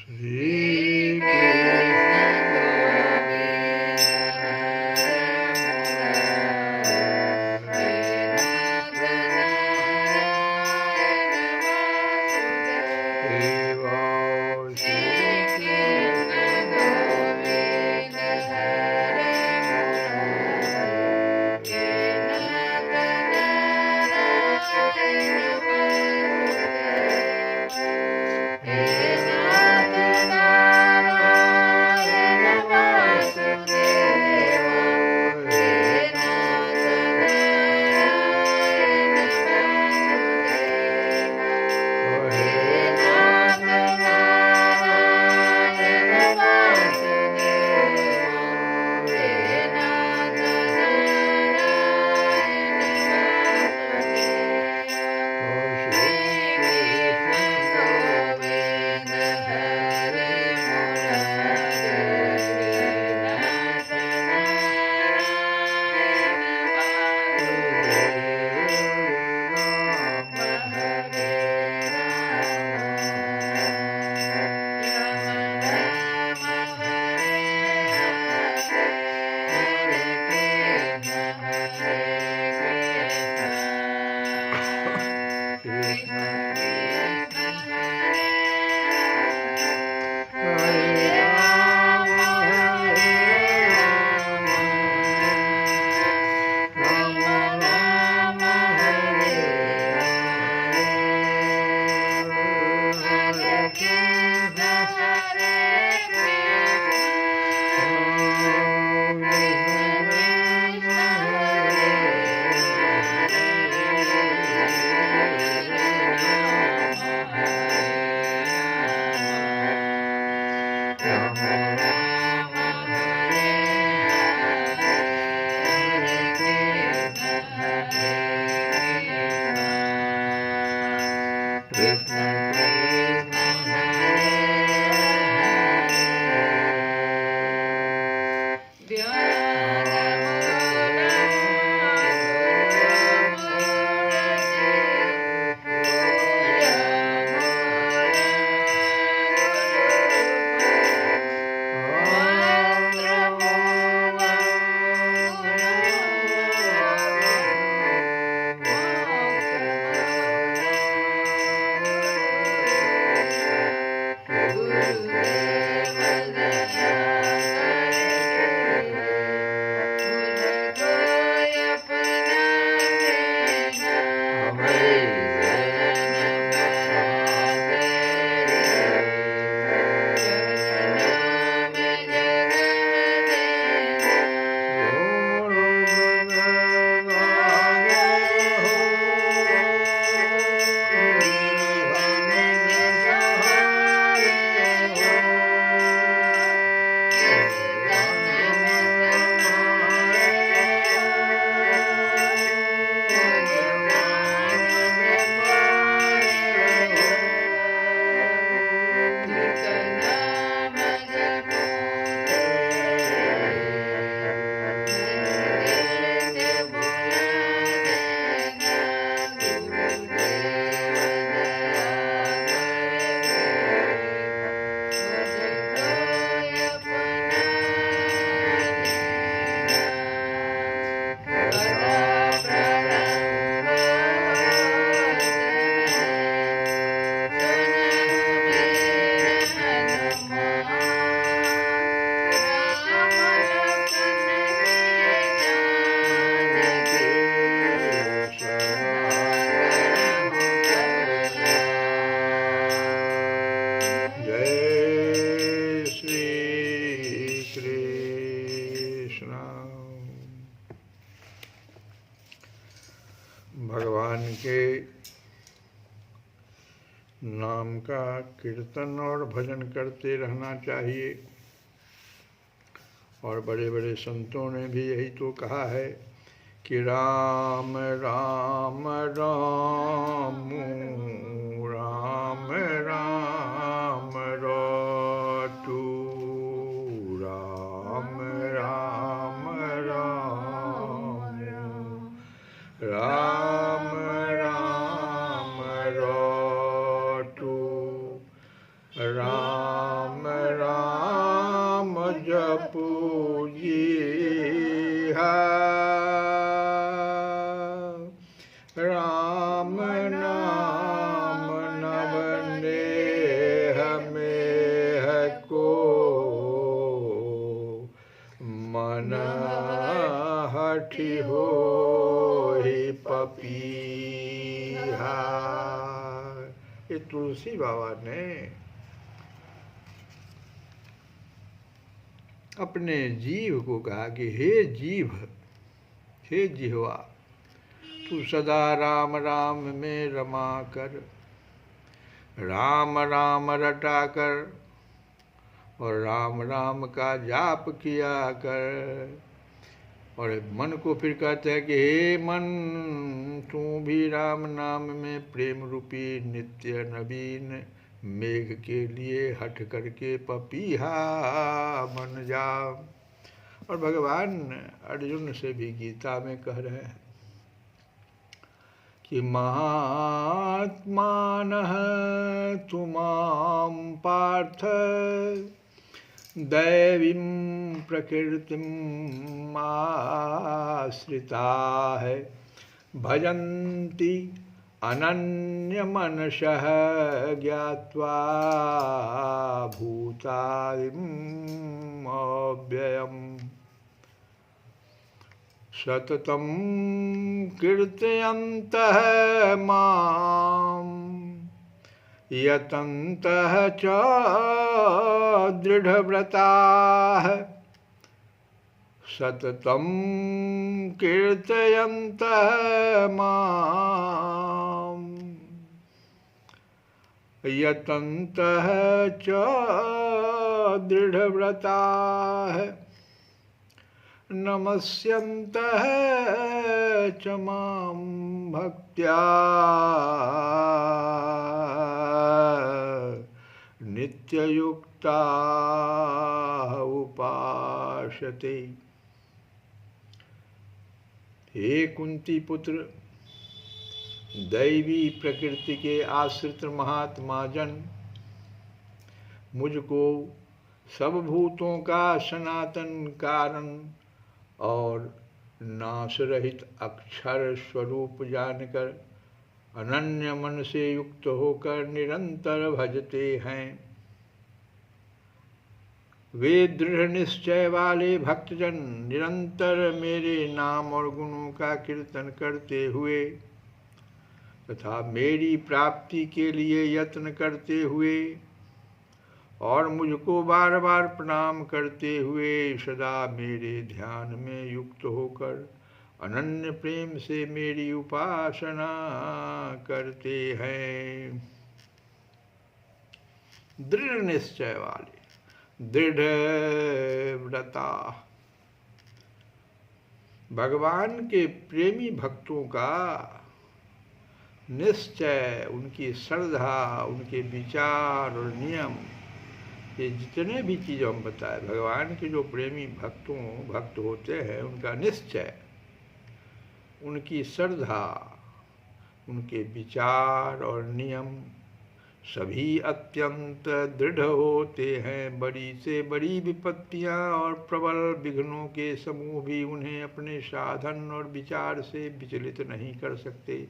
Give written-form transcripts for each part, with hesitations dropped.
श्री कृष्ण भगवान के नाम का कीर्तन और भजन करते रहना चाहिए। और बड़े बड़े संतों ने भी यही तो कहा है कि राम राम राम राम राम रटू राम राम राम राम राम रटू राम राम राम जपू जीहा, राम नाम नवनेह में को मन हठि हो ही पपीहा। ये तुलसी बाबा ने अपने जीव को कहा कि हे जीव, हे जिह्वा, तू सदा राम राम में रमा कर, राम राम रटा कर और राम राम का जाप किया कर। और मन को फिर कहते हैं कि हे मन, तू भी राम नाम में प्रेम रूपी नित्य नवीन मेघ के लिए हट करके पपीहा बन जा। और भगवान अर्जुन से भी गीता में कह रहे हैं कि महात्मानः तुमां पार्थ दैवीं प्रकृतिम् आश्रिताः भजन्ति अनन्यमनसः ज्ञात्वा भूतादिम् अव्ययम् सततं कीर्तयन्तः मां यतन्तः च दृढव्रताः सततं कीर्तयन्तः मां यतन्तः च दृढव्रताः नमस्यन्तः च मां भक्त्या नित्ययुक्ता उपासते। हे कुंती पुत्र, दैवी प्रकृति के आश्रित महात्मा जन मुझको सब भूतों का सनातन कारण और नाश रहित अक्षर स्वरूप जानकर अनन्य मन से युक्त होकर निरंतर भजते हैं। वे दृढ़ निश्चय वाले भक्तजन निरंतर मेरे नाम और गुणों का कीर्तन करते हुए तथा मेरी प्राप्ति के लिए यत्न करते हुए और मुझको बार बार प्रणाम करते हुए सदा मेरे ध्यान में युक्त होकर अनन्य प्रेम से मेरी उपासना करते हैं। दृढ़ निश्चय वाले, दृढ़ व्रता, भगवान के प्रेमी भक्तों का निश्चय, उनकी श्रद्धा, उनके विचार और नियम, ये जितने भी चीज़ हम बताए, भगवान के जो प्रेमी भक्त होते हैं उनका निश्चय, उनकी श्रद्धा, उनके विचार और नियम सभी अत्यंत दृढ़ होते हैं। बड़ी से बड़ी विपत्तियां और प्रबल विघ्नों के समूह भी उन्हें अपने साधन और विचार से विचलित नहीं कर सकते।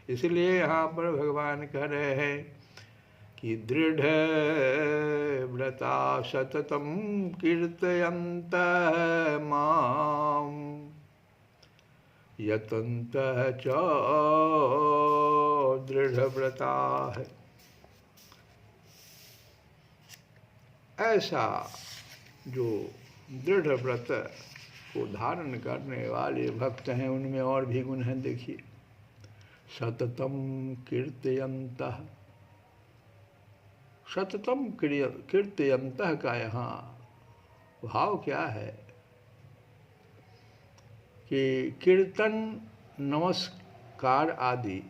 इसलिए यहाँ पर भगवान कह रहे हैं कि दृढ़ व्रता सततं कीर्तयन्तः मां यतन्तः च दृढ़व्रताः। ऐसा जो दृढ़ व्रत को धारण करने वाले भक्त हैं उनमें और भी गुण हैं। देखिए, सततं कीर्तयन्तः, सततम कीर्तयन्तः का यहाँ भाव क्या है कि कीर्तन, नमस्कार आदि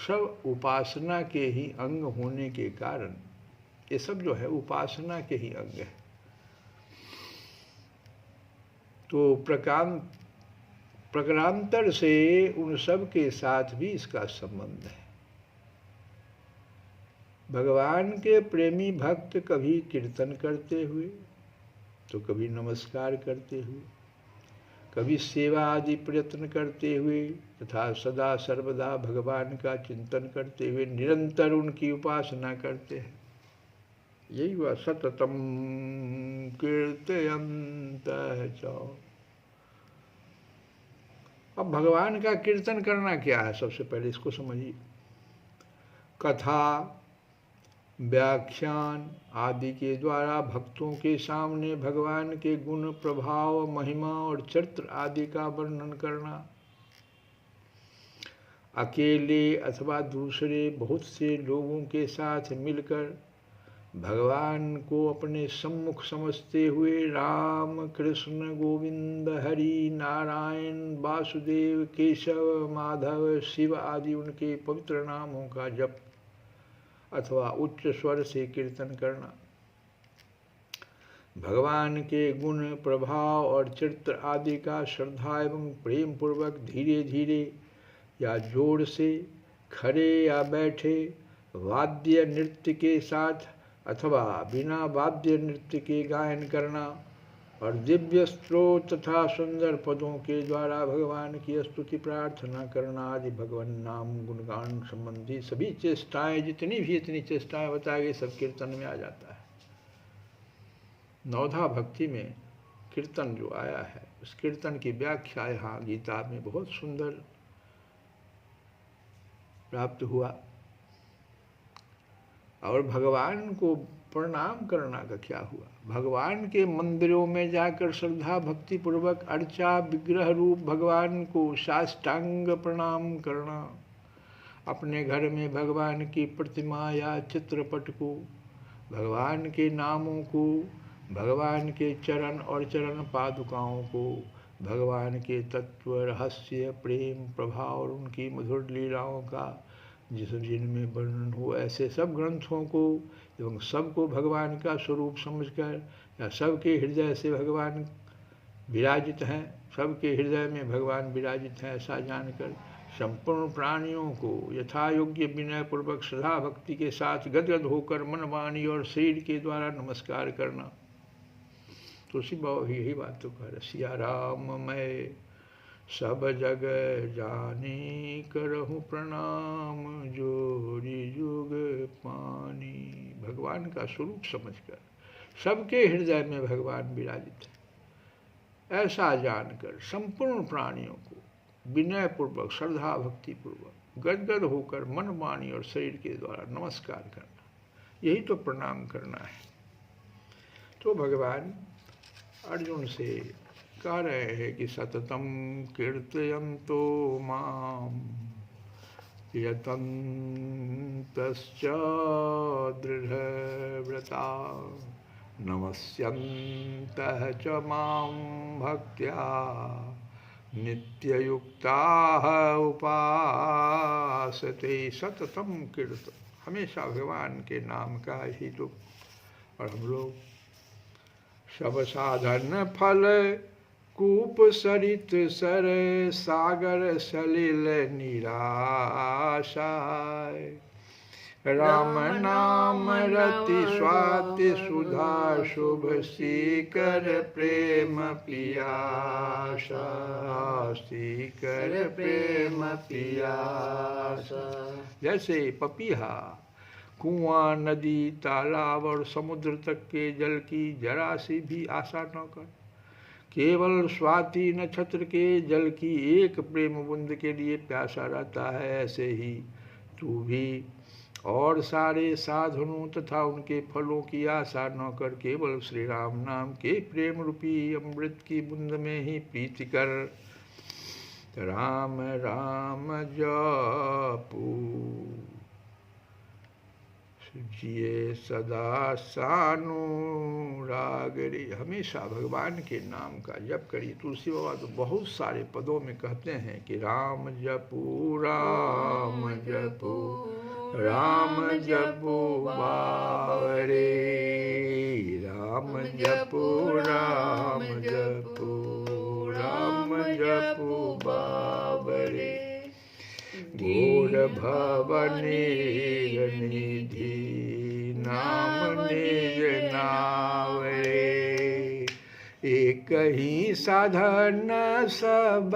सब उपासना के ही अंग होने के कारण ये सब जो है उपासना के ही अंग है। तो प्रकारांतर से उन सब के साथ भी इसका संबंध है। भगवान के प्रेमी भक्त कभी कीर्तन करते हुए, तो कभी नमस्कार करते हुए, कभी सेवा आदि प्रयत्न करते हुए तथा सदा सर्वदा भगवान का चिंतन करते हुए निरंतर उनकी उपासना करते हैं। यही हुआ सततम कीर्तयन्तः च। अब भगवान का कीर्तन करना क्या है, सबसे पहले इसको समझिए। कथा, व्याख्यान आदि के द्वारा भक्तों के सामने भगवान के गुण, प्रभाव, महिमा और चरित्र आदि का वर्णन करना, अकेले अथवा दूसरे बहुत से लोगों के साथ मिलकर भगवान को अपने सम्मुख समझते हुए राम, कृष्ण, गोविंद, हरि, नारायण, वासुदेव, केशव, माधव, शिव आदि उनके पवित्र नामों का जप अथवा उच्च स्वर से कीर्तन करना, भगवान के गुण, प्रभाव और चरित्र आदि का श्रद्धा एवं प्रेम पूर्वक धीरे धीरे या जोर से, खड़े या बैठे, वाद्य नृत्य के साथ अथवा बिना वाद्य नृत्य के गायन करना और दिव्य स्त्रोत तथा सुंदर पदों के द्वारा भगवान की स्तुति प्रार्थना करना आदि भगवान नाम गुणगान संबंधी सभी चेष्टाएं, जितनी भी इतनी चेष्टाएं बताई गई, सब कीर्तन में आ जाता है। नवधा भक्ति में कीर्तन जो आया है, उस कीर्तन की व्याख्या यहाँ गीता में बहुत सुंदर प्राप्त हुआ। और भगवान को प्रणाम करना का क्या हुआ? भगवान के मंदिरों में जाकर श्रद्धा भक्ति पूर्वक अर्चा विग्रह रूप भगवान को साष्टांग प्रणाम करना, अपने घर में भगवान की प्रतिमा या चित्रपट को, भगवान के नामों को, भगवान के चरण और चरण पादुकाओं को, भगवान के तत्व, रहस्य, प्रेम, प्रभाव और उनकी मधुर लीलाओं का जिनमें वर्णन हो, ऐसे सब ग्रंथों को एवं सबको भगवान का स्वरूप समझकर या सबके हृदय से भगवान विराजित हैं, सबके हृदय में भगवान विराजित हैं ऐसा जानकर संपूर्ण प्राणियों को यथा योग्य विनय पूर्वक श्रद्धा भक्ति के साथ गदगद होकर मन, वाणी और शरीर के द्वारा नमस्कार करना। तुलसी बाबा भी यही बात तो कह रहे, सिया राम मैं सब जग जाने करहूँ प्रणाम, जोरी जुग पानी। भगवान का स्वरूप समझकर सबके हृदय में भगवान विराजित है ऐसा जानकर संपूर्ण प्राणियों को विनय पूर्वक, श्रद्धा भक्ति पूर्वक गदगद होकर मन, वाणी और शरीर के द्वारा नमस्कार करना, यही तो प्रणाम करना है। तो भगवान अर्जुन से कह रहे हैं कि सततम कीर्तयन्तो माम यतन्तश्च दृढव्रता नमस्यन्तः च मां भक्त्या नित्ययुक्ताः उपासते। सततम कीर्तन, हमेशा भगवान के नाम का ही तो। और हम लोग सब साधन फल कूप सरित सर, सागर सलिल निराशाय, राम नाम रति स्वाति सुधा शुभ सीकर प्रेम पियासा, सीकर प्रेम पियासा। जैसे पपीहा कुआं, नदी, तालाब और समुद्र तक के जल की जरा सी भी आशा न कर, केवल स्वाति नक्षत्र के जल की एक प्रेम बूंद के लिए प्यासा रहता है, ऐसे ही तू भी और सारे साधनों तथा उनके फलों की आशा न कर, केवल श्री राम नाम के प्रेम रूपी अमृत की बूंद में ही प्रीति कर। राम राम जपू जिए सदा सानुराग रे। हमेशा भगवान के नाम का जप करिए। तुलसी बाबा तो बहुत सारे पदों में कहते हैं कि राम जपू, राम जपू, राम जपू बावरे, राम जपू, राम जपू, राम जपू बावरे। घोर भवनेर निधि नाम निज नाम रे। एक ही साधन सब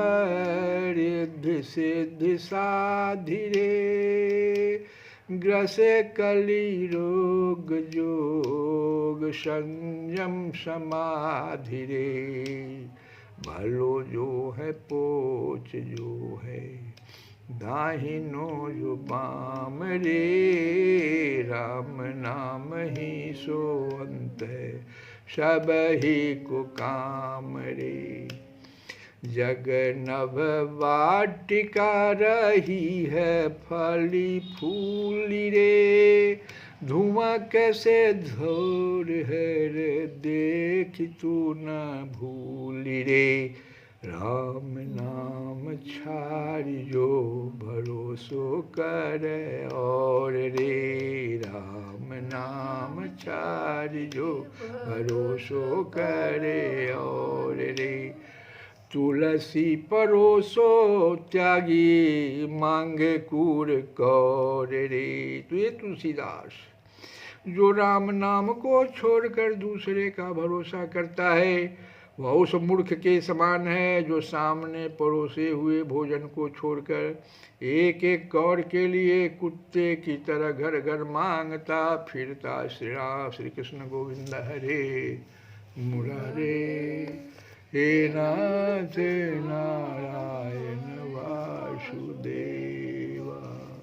रिद्धि सिद्धि साधि रे। ग्रसे कली रोग जोग संयम समाधि रे। भलो जो है पोच जो है दाहिनो जो बाम रे। राम नाम ही सो अंत है सब ही को काम रे। जग नभ वाटिका रही है फली फूली रे। धुआं कैसे धोर है रे देख तू न भूली रे। राम नाम छाड़ियो भरोसो करे और रे। राम नाम छाड़ियो भरोसो करे और रे। तुलसी परोसो त्यागी मांगे कूर कौर रे। तो ये तुलसीदास जो राम नाम को छोड़कर दूसरे का भरोसा करता है वह उस मूर्ख के समान है जो सामने परोसे हुए भोजन को छोड़कर एक एक कौर के लिए कुत्ते की तरह घर घर मांगता फिरता। श्री राम श्री कृष्ण गोविंद हरे मुरारे। हे नाथ नारायण वासुदेव।